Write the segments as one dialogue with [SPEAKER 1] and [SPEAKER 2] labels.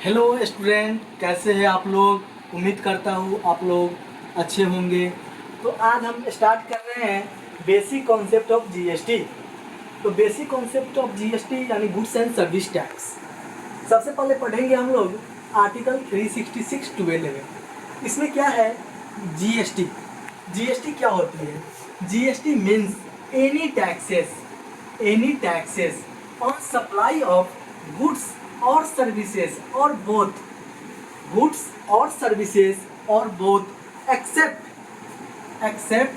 [SPEAKER 1] Hello student, कैसे हैं आप लोग। उम्मीद करता हूँ आप लोग अच्छे होंगे। तो आज हम स्टार्ट कर रहे हैं बेसिक कॉन्सेप्ट ऑफ जीएसटी। तो बेसिक कॉन्सेप्ट ऑफ जीएसटी यानी गुड्स एंड सर्विस टैक्स। सबसे पहले पढ़ेंगे हम लोग आर्टिकल 366(12) में। इसमें क्या है जीएसटी। जीएसटी क्या होती है? GST means any taxes on supply of goods और सर्विसेज और both except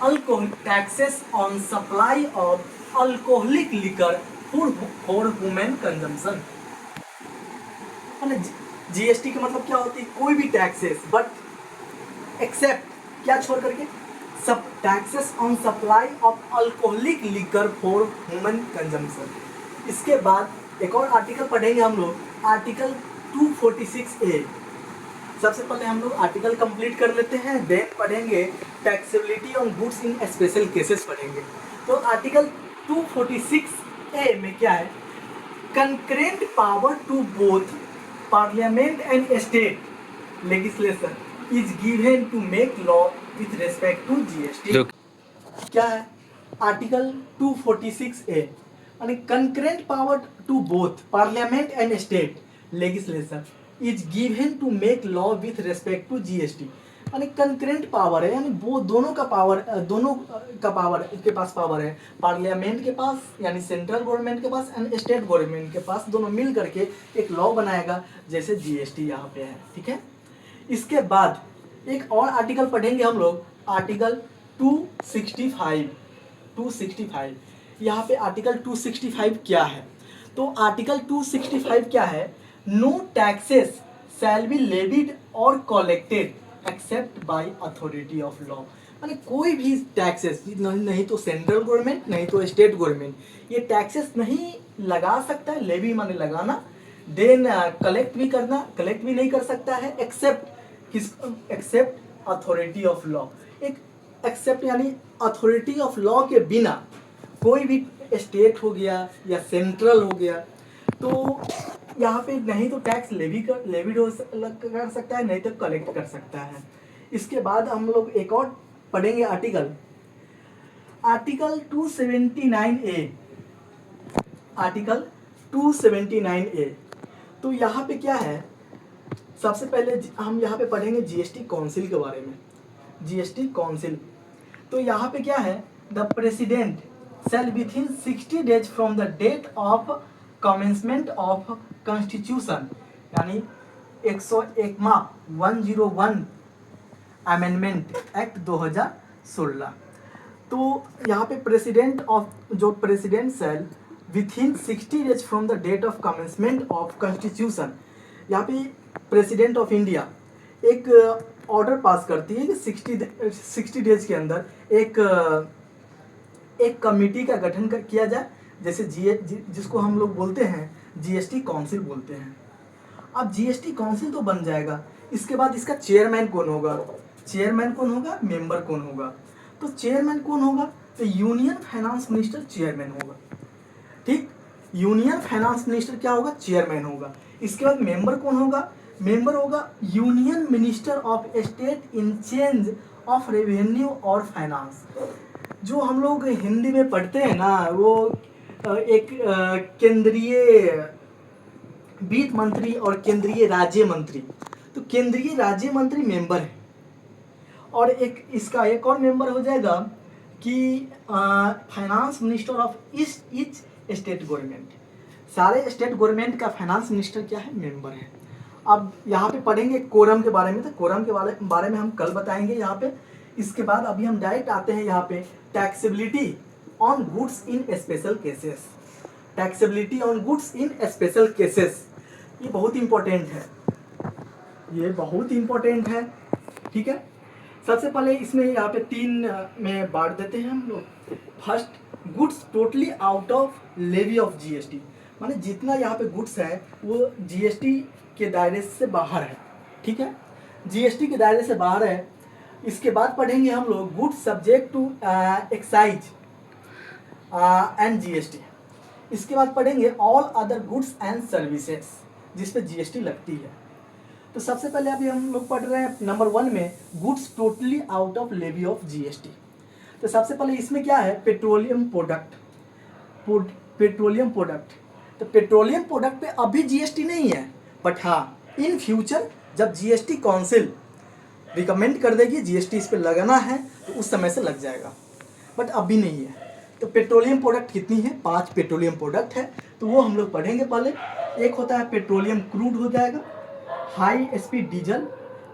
[SPEAKER 1] alcohol taxes on supply of alcoholic liquor for human consumption। GST का मतलब क्या होती है? कोई भी टैक्सेस बट एक्सेप्ट क्या छोड़ करके, सब taxes on supply of alcoholic liquor for human consumption. इसके बाद एक और आर्टिकल पढ़ेंगे हम लोग, आर्टिकल 246A। सबसे पहले हम लोग आर्टिकल कंप्लीट कर लेते हैं, देन पढ़ेंगे taxability on goods in special cases पढ़ेंगे। तो आर्टिकल 246A में क्या है? Concurrent power to both Parliament and state legislation is given to make law with respect to GST. क्या है आर्टिकल 246A? यानी concurrent power to both Parliament and state legislation is given to make law with respect to GST. यानी concurrent power है, यानी वो दोनों का power के पास पावर है, पार्लियामेंट के पास यानी सेंट्रल गवर्नमेंट के पास एंड स्टेट गवर्नमेंट के पास, दोनों मिल करके एक लॉ बनाएगा जैसे जीएसटी यहाँ पे है। ठीक है। इसके बाद एक और आर्टिकल पढ़ेंगे हम लोग, आर्टिकल 265। यहाँ पे आर्टिकल 265 क्या है? तो आर्टिकल 265 क्या है? No taxes shall be levied और collected except by authority of law. माने कोई भी टैक्सेस नहीं तो सेंट्रल गवर्नमेंट नहीं तो स्टेट गवर्नमेंट ये टैक्सेस नहीं लगा सकता है। लेवी माने लगाना, देन कलेक्ट भी नहीं कर सकता है एक्सेप्ट अथॉरिटी ऑफ लॉ। एक एक्सेप्ट यानी अथॉरिटी ऑफ लॉ के बिना कोई भी स्टेट हो गया या सेंट्रल हो गया तो यहाँ पे नहीं तो टैक्स लेविड कर सकता है, नहीं तो कलेक्ट कर सकता है। इसके बाद हम लोग एक और पढ़ेंगे आर्टिकल 279A। तो यहाँ पे क्या है? सबसे पहले हम यहाँ पे पढ़ेंगे जीएसटी काउंसिल के बारे में। जीएसटी काउंसिल तो यहाँ पे क्या है? The president shall within 60 days from the date of commencement of constitution यानी 101 अमेंडमेंट एक्ट 2016। तो यहाँ पे president shall within 60 days from the date of commencement of constitution. यहाँ पे प्रेसिडेंट ऑफ इंडिया एक ऑर्डर पास करती है कि 60 डेज के अंदर एक कमेटी का गठन किया जाए, जैसे जिसको हम लोग बोलते हैं जीएसटी काउंसिल बोलते हैं। अब जीएसटी काउंसिल तो बन जाएगा, इसके बाद इसका चेयरमैन कौन होगा, मेंबर कौन होगा? तो चेयरमैन कौन होगा? तो यूनियन फाइनेंस मिनिस्टर चेयरमैन होगा। ठीक, यूनियन फाइनेंस मिनिस्टर क्या होगा? चेयरमैन होगा। इसके बाद मेंबर कौन होगा? मेंबर होगा union minister of state in change of revenue और फाइनेंस। जो हम लोग हिंदी में पढ़ते हैं ना, वो एक केंद्रीय वित्त मंत्री और केंद्रीय राज्य मंत्री। तो केंद्रीय राज्य मंत्री मेंबर है, और इसका एक और मेंबर हो जाएगा कि finance minister of each state government. सारे स्टेट गवर्नमेंट का फाइनेंस मिनिस्टर क्या है? मेंबर है। अब यहाँ पे पढ़ेंगे कोरम के बारे में, तो कोरम के बारे में हम कल बताएंगे यहाँ पे। इसके बाद अभी हम डायरेक्ट आते हैं यहाँ पे taxability on goods in special cases. Taxability on goods in special cases ये बहुत इंपॉर्टेंट है, ठीक है। सबसे पहले इसमें यहाँ पे 3 में बांट देते हैं हम लोग। First, goods totally out of levy of GST, माने जितना यहाँ पे गुड्स है वो जीएसटी के दायरे से बाहर है। ठीक है, जीएसटी के दायरे से बाहर है। इसके बाद पढ़ेंगे हम लोग goods subject to excise and GST. इसके बाद पढ़ेंगे all other goods and services. जिस पे जीएसटी लगती है। तो सबसे पहले अभी हम लोग पढ़ रहे हैं नंबर 1 में goods totally out of levy of GST. तो सबसे पहले इसमें क्या है, पेट्रोलियम प्रोडक्ट। पेट्रोलियम प्रोडक्ट, तो पेट्रोलियम प्रोडक्ट पे अभी जीएसटी नहीं है, बट हाँ इन फ्यूचर जब जीएसटी काउंसिल रिकमेंड कर देगी जीएसटी इस पे लगाना है तो उस समय से लग जाएगा, बट अभी नहीं है। तो पेट्रोलियम प्रोडक्ट कितनी है, 5 पेट्रोलियम प्रोडक्ट है, तो वो हम लोग पढ़ेंगे पहले। एक होता है पेट्रोलियम क्रूड हो जाएगा, high speed diesel,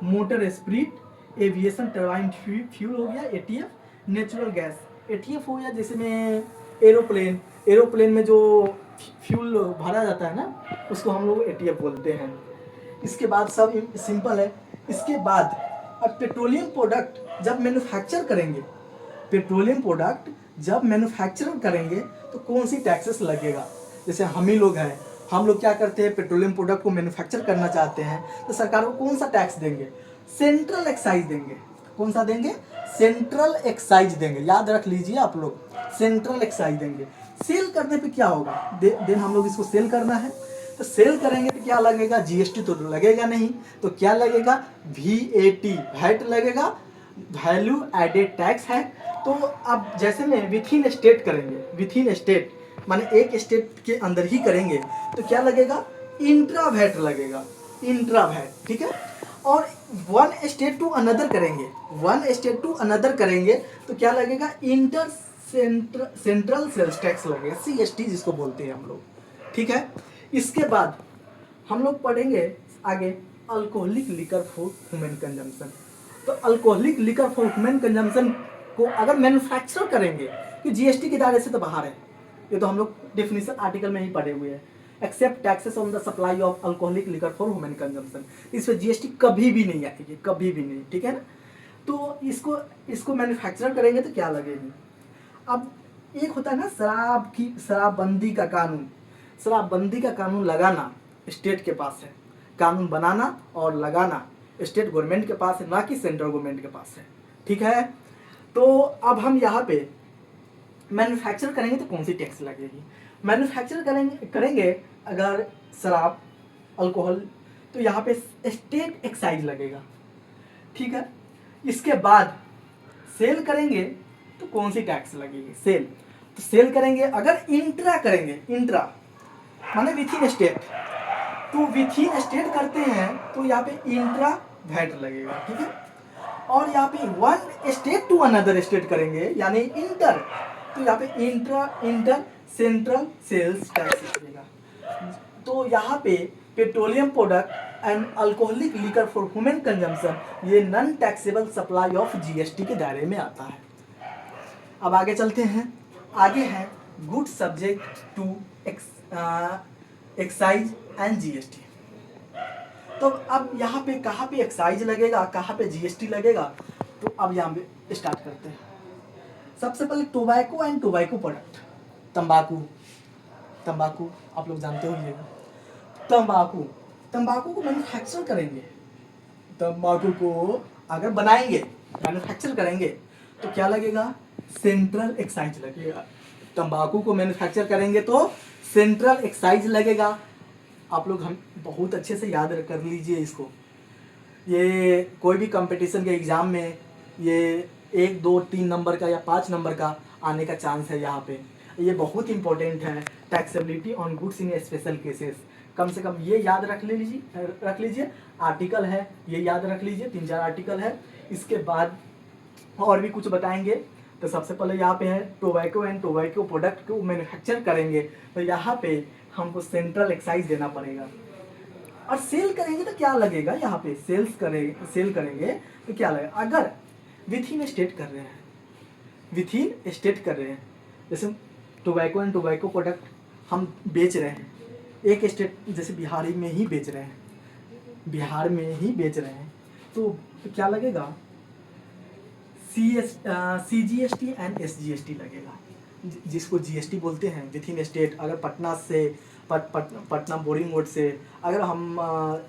[SPEAKER 1] motor spirit, aviation turbine fuel हो गया एटीएफ, नेचुरल गैस एटीएफ हो गया, जैसे में एरोप्लेन में जो फ्यूल भरा जाता है ना उसको हम लोग एटीएफ बोलते हैं। इसके बाद सब सिंपल है। इसके बाद अब पेट्रोलियम प्रोडक्ट जब मैन्युफैक्चर करेंगे, पेट्रोलियम प्रोडक्ट जब मैन्युफैक्चर करेंगे तो कौन सी टैक्सेस लगेगा। जैसे हम ही लोग हैं, हम लोग क्या करते हैं, पेट्रोलियम प्रोडक्ट को मैन्युफैक्चर करना चाहते हैं तो सरकार को कौन सा टैक्स देंगे, सेंट्रल एक्साइज देंगे। कौन सा देंगे, सेंट्रल एक्साइज देंगे, याद रख लीजिए आप लोग, सेंट्रल एक्साइज देंगे। सेल करने पे क्या होगा, देन हम लोग इसको सेल करना है, तो सेल करेंगे तो क्या लगेगा, जीएसटी तो लगेगा नहीं, तो क्या लगेगा, वैट लगेगा, वैल्यू एडेड टैक्स है। तो अब जैसे में विथ इन स्टेट करेंगे, विथ इन स्टेट माने एक स्टेट के अंदर ही करेंगे तो क्या लगेगा, इंट्रा वैट लगेगा, इंट्रा वैट, ठीक है। और वन स्टेट टू अनदर करेंगे, वन स्टेट टू अनदर करेंगे तो क्या लगेगा, इंटर सेंट्रल सेल्स टैक्स लगेगा, सीएसटी जिसको बोलते हैं हम लोग, ठीक है। इसके बाद हम लोग पढ़ेंगे आगे alcoholic liquor for human consumption. तो alcoholic liquor for human consumption को अगर मैन्युफैक्चर करेंगे कि जीएसटी के दायरे से तो बाहर है, ये तो हम लोग डेफिनेशन आर्टिकल में ही पढ़े हुए हैं, except taxes on the supply of alcoholic liquor for human consumption, इस पर जीएसटी कभी भी नहीं आएगी, कभी भी नहीं, ठीक है ना। तो इसको मैन्युफैक्चर करेंगे तो क्या लगेगी। अब एक होता है ना शराबबंदी का कानून, शराबबंदी का कानून लगाना स्टेट के पास है, कानून बनाना और लगाना स्टेट गवर्नमेंट के पास है, ना कि सेंट्रल गवर्नमेंट के पास है, ठीक है। तो अब हम यहाँ पे मैन्युफैक्चर करेंगे तो कौन सी टैक्स लगेगी, मैन्युफैक्चर करेंगे अगर शराब अल्कोहल तो यहाँ पे स्टेट एक्साइज लगेगा, ठीक है। इसके बाद सेल करेंगे तो कौन सी टैक्स लगेगी, सेल, तो सेल करेंगे अगर इंट्रा करेंगे, इंट्रा माने विथ इन स्टेट, तो विथ इन स्टेट करते हैं तो यहाँ पे इंट्रा वैट लगेगा, ठीक है। और यहाँ पे one state to another state करेंगे यानी इंटर, तो यहाँ पे इंटर सेंट्रल सेल्स टैक्स लगेगा। तो यहाँ पे petroleum product and alcoholic liquor for human consumption ये non taxable supply of GST के दायरे में आता है। अब आगे चलते हैं, आगे है good subject to excise and GST. तो अब यहाँ पे कहाँ पे एक्साइज लगेगा, कहाँ पे जीएसटी लगेगा, तो अब यहाँ पे स्टार्ट करते हैं। सबसे पहले टोबैको एंड टोबैको प्रोडक्ट, तंबाकू आप लोग जानते होंगे, तंबाकू को मैन्युफैक्चर करेंगे, तंबाकू को अगर बनाएंगे मैन्युफैक्चर करेंगे तो क्या लगेगा, सेंट्रल एक्साइज लगेगा। तंबाकू को मैन्युफैक्चर करेंगे तो सेंट्रल एक्साइज लगेगा। आप लोग हम बहुत अच्छे से याद कर लीजिए इसको, ये कोई भी कंपटीशन के एग्ज़ाम में ये 1, 2, 3 नंबर का या 5 नंबर का आने का चांस है। यहाँ पे ये बहुत इंपॉर्टेंट है, taxability on goods in special cases, कम से कम ये याद रख लीजिए, आर्टिकल है ये याद रख लीजिए, 3-4 आर्टिकल है। इसके बाद और भी कुछ बताएंगे। तो सबसे पहले यहाँ पे है टोबैको एंड टोबैको प्रोडक्ट को मैन्युफैक्चर करेंगे तो यहाँ पे हमको सेंट्रल एक्साइज देना पड़ेगा। और सेल करेंगे तो क्या लगेगा, यहाँ पे सेल करेंगे तो क्या लगेगा, अगर विथ इन स्टेट कर रहे हैं, जैसे टोबैको एंड टोबैको प्रोडक्ट हम बेच रहे हैं एक स्टेट जैसे बिहार में ही बेच रहे हैं, तो क्या लगेगा, CGST एंड SGST लगेगा, जिसको GST बोलते हैं विथ इन स्टेट। अगर पटना से पटना बोरिंग मोड से अगर हम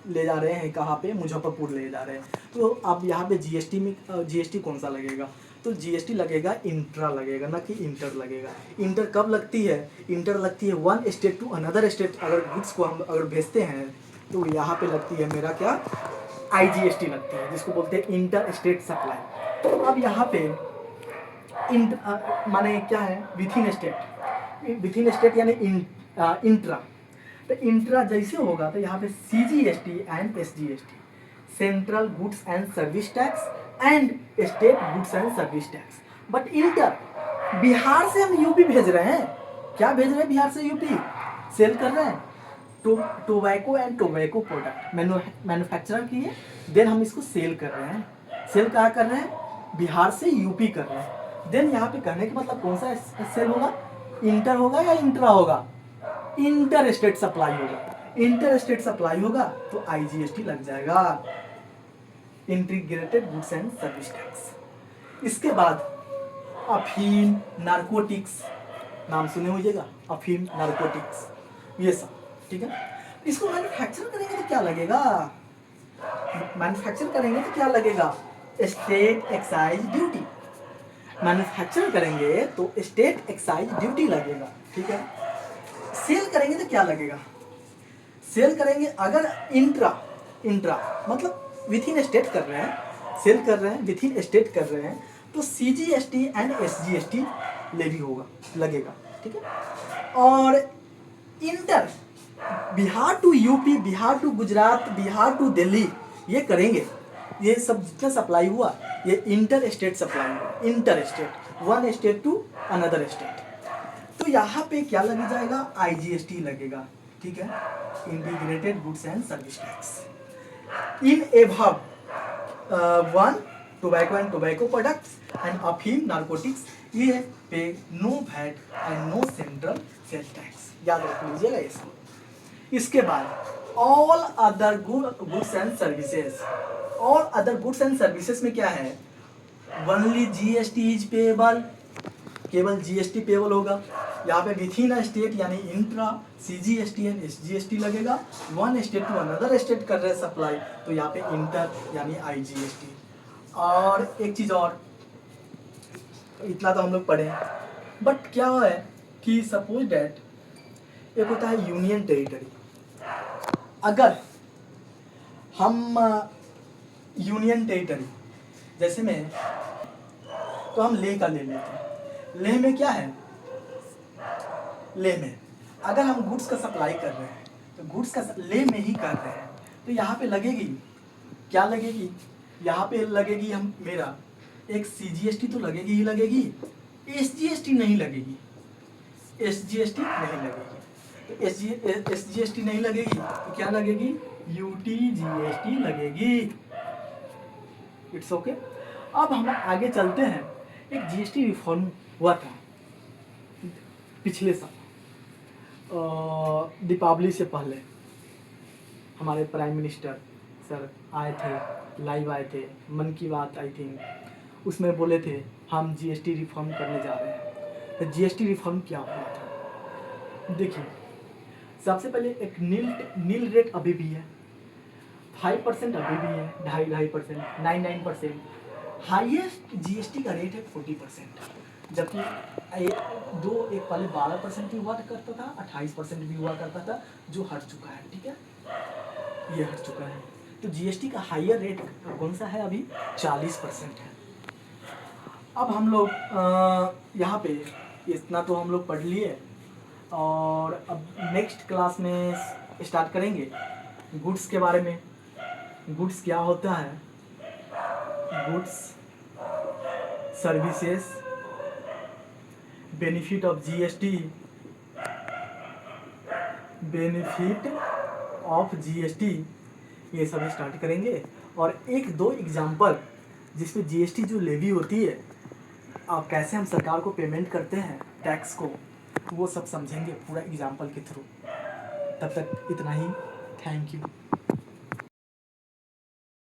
[SPEAKER 1] ले जा रहे हैं, कहाँ पे, मुजफ्फरपुर ले जा रहे हैं, तो अब यहाँ पे GST कौन सा लगेगा, तो GST लगेगा इंट्रा लगेगा, ना कि इंटर लगेगा। इंटर कब लगती है, इंटर लगती है one state to another state. अगर गुड्स को हम अगर भेजते हैं तो यहाँ पे लगती है मेरा क्या, IGST लगती है, जिसको बोलते हैं इंटर स्टेट सप्लाई। अब यहाँ पे माने क्या है, विथ इन स्टेट यानी इंट्रा। तो इंट्रा जैसे होगा तो यहाँ पे CGST and SGST, central goods and service tax and state goods and service tax. But inter, Bihar से हम यूपी भेज रहे हैं, क्या भेज रहे हैं बिहार से यूपी, सेल कर रहे हैं tobacco and tobacco product manufacture किए, देन हम इसको सेल कर रहे हैं। सेल कहाँ कर रहे हैं, बिहार से यूपी कर रहे हैं। देन यहाँ पे कहने का मतलब कौन सा सेल होगा, इंटर होगा या इंट्रा होगा, इंटर स्टेट सप्लाई होगा। इंटर स्टेट सप्लाई होगा तो IGST लग जाएगा, integrated goods and service tax. इसके बाद अफीम, नारकोटिक्स, नाम सुने होइएगा, अफीम, नारकोटिक्स, ये सब, ठीक है। इसको मैन्युफैक्चर करेंगे तो क्या लगेगा, मैन्युफैक्चर करेंगे तो क्या लगेगा, स्टेट एक्साइज ड्यूटी। मैन्युफैक्चर करेंगे तो स्टेट एक्साइज ड्यूटी लगेगा, ठीक है। सेल करेंगे तो क्या लगेगा, सेल करेंगे अगर इंट्रा मतलब विथ इन स्टेट कर रहे हैं, सेल कर रहे हैं, विथ इन स्टेट कर रहे हैं, तो CGST एंड SGST लेवी होगा, लगेगा, ठीक है। और inter, Bihar to UP, Bihar to Gujarat, Bihar to Delhi, ये करेंगे, ये सब जितना सप्लाई हुआ ये इंटर स्टेट सप्लाई हुआ, inter state, one state to another state. तो यहाँ पे क्या लग जाएगा, IGST लगेगा, ठीक है, integrated goods and service tax. In above one tobacco and tobacco products and अफीम, नारकोटिक्स, ये पे no VAT and no central sale tax, याद रख लीजिएगा ये सब। इसके बाद all other goods and services, all other goods and services में क्या है, ओनली GST इज पेएबल, केवल GST पेएबल होगा। यहाँ पे विथ इन स्टेट यानी इंट्रा, CGST एंड SGST लगेगा। One state to another state कर रहे हैं सप्लाई, तो यहाँ पे इंटर यानी IGST। और एक चीज़ और, इतना तो हम लोग पढ़े, बट क्या है कि सपोज डैट एक होता है यूनियन टेरिटरी। अगर हम यूनियन टेरिटरी, जैसे में तो हम लेह का ले लेते हैं, लेह में क्या है, लेह में अगर हम गुड्स का सप्लाई कर रहे हैं तो गुड्स का लेह में ही कर रहे हैं, तो यहाँ पे लगेगी, क्या लगेगी, यहाँ पे लगेगी हम मेरा एक CGST तो लगेगी ही लगेगी, SGST नहीं लगेगी, SGST नहीं लगेगी। तो SGST नहीं लगेगी तो क्या लगेगी, UTGST लगेगी। It's okay. अब हम आगे चलते हैं, एक GST रिफॉर्म हुआ था पिछले साल, दीपावली से पहले हमारे प्राइम मिनिस्टर सर आए थे, लाइव आए थे, मन की बात आई थिंक, उसमें बोले थे हम GST रिफॉर्म करने जा रहे हैं। तो GST रिफॉर्म क्या हुआ था, देखिए सबसे पहले एक नील रेट अभी भी है, 5% अभी भी है, 2.5%, 99%। हाईएस्ट GST का रेट है 40%, जबकि एक पहले 12% भी हुआ करता था, 28% भी हुआ करता था, जो हट चुका है, ठीक है, ये हट चुका है। तो GST का हाईयर रेट कौन सा है, अभी 40% है। अब हम लोग यहाँ पे इतना तो हम लोग पढ़ लिए, और अब नेक्स्ट क्लास में स्टार्ट करेंगे गुड्स के बारे में। गुड्स क्या होता है, goods, services, benefit of GST, benefit of GST, ये सब स्टार्ट करेंगे। और एक दो एग्जाम्पल जिसमें GST जो लेवी होती है और कैसे हम सरकार को पेमेंट करते हैं टैक्स को, वो सब समझेंगे पूरा एग्जाम्पल के थ्रू। तब तक इतना ही, थैंक यू।